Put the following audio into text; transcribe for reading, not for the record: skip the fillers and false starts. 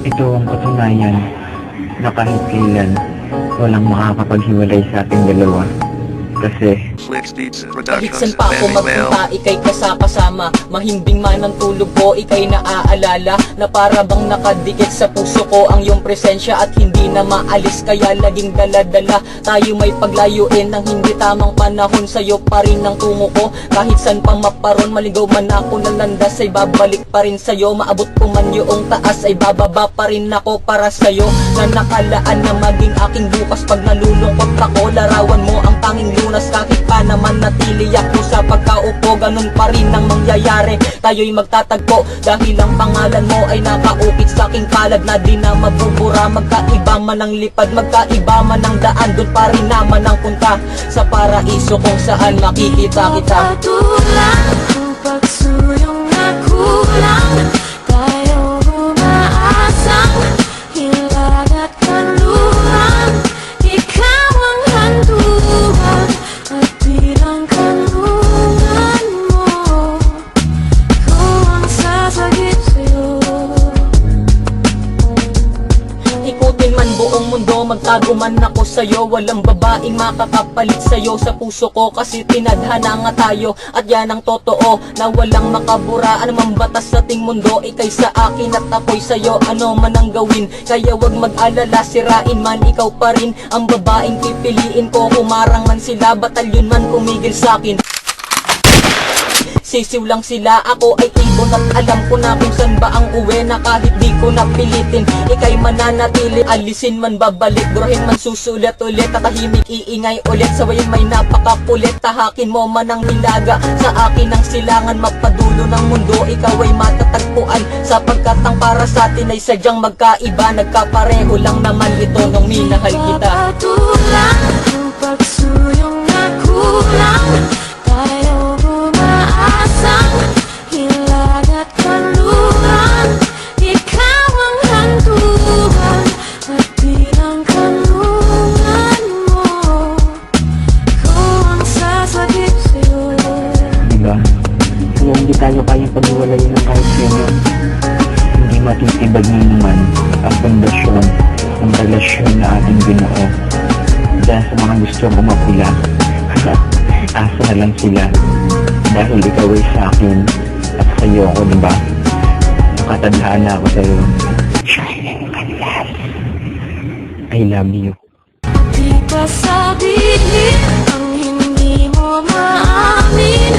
Ito ang katunayan na kahit kailan walang makakapaghiwalay sa ating dalawa. Kasi kahit saan pa ako magpunta, ika'y kasama. Mahimbing man ang tulog ko, ika'y naaalala. Na para bang nakadikit sa puso ko ang iyong presensya at hindi na maalis. Kaya laging dala-dala tayo may paglayuin ng hindi tamang panahon. Sa'yo pa rin ang tungo ko, kahit saan pa maparon. Maligaw man ako na landas ay babalik pa rin sa'yo. Maabot ko man yung taas ay bababa pa rin ako para sa'yo. Na nakalaan na maging aking bukas pag nalulungkot ako. Larawan mo ang tanging lunas kahit pa naman natili ako sa pagkaupo. Ganun pa rin ang mangyayari, tayo'y magtatagpo dahil ang pangalan mo ay nakaukit sa aking palad na di na mabubura. Magkaiba man ang lipad, magkaiba man ang daan, doon pa rin naman ang punta sa paraiso kung saan makikita kita. Patulang ang pagsuyong na kulang, tayo umaasang hilag at kanluran. Ikaw ang handugan at bilang kanlungan mo, ko ang sasagip sa'yo. Ikutin man buong mundo, magtago man ako sa'yo. Walang babaeng makakapalit sa'yo sa puso ko, kasi tinadhana nga tayo at yan ang totoo na walang makabura. Ano mang batas sa ting mundo, ikay sa akin at ako'y sa'yo. Ano man ang gawin, kaya wag mag-alala, sirain man ikaw pa rin ang babaeng pipiliin ko. Kumarang man sila, batalyon man kumigil sa'kin, sisiw lang sila, ako ay ibon at alam ko na kung saan ba ang uwi. Na kahit di ko napilitin, ikay mananatili. Alisin man babalik, burahin man susulat ulit. Tatahimik iingay ulit, sabayin may napakapulit. Tahakin mo man ang hilaga, sa akin ang silangan. Mapadulo ng mundo, ikaw ay matatagpuan. Sapagkat ang para sa atin ay sadyang magkaiba. Nagkapareho lang naman ito nung minahal kita. Patulang ang pagsuyong na kulang, tayo umaasang hilag at kanluran. Ikaw ang handugan at bilang kanlungan mo, ko ang sasagip sa'yo. diba? Kaya hindi tayo kayang paghiwalayin ng kahit sino. Hindi matitibag na naman ang pundasyon ng relasyon na ating binuo. Dahil sa mga gustong umapula, asa na lang sila. Dahil ikaw ay sa akin at sa'yo ako, diba? Nakatadhana ako sa'yo. Shining Canlas, I love you. Di pa sabihin ang hindi mo maamin.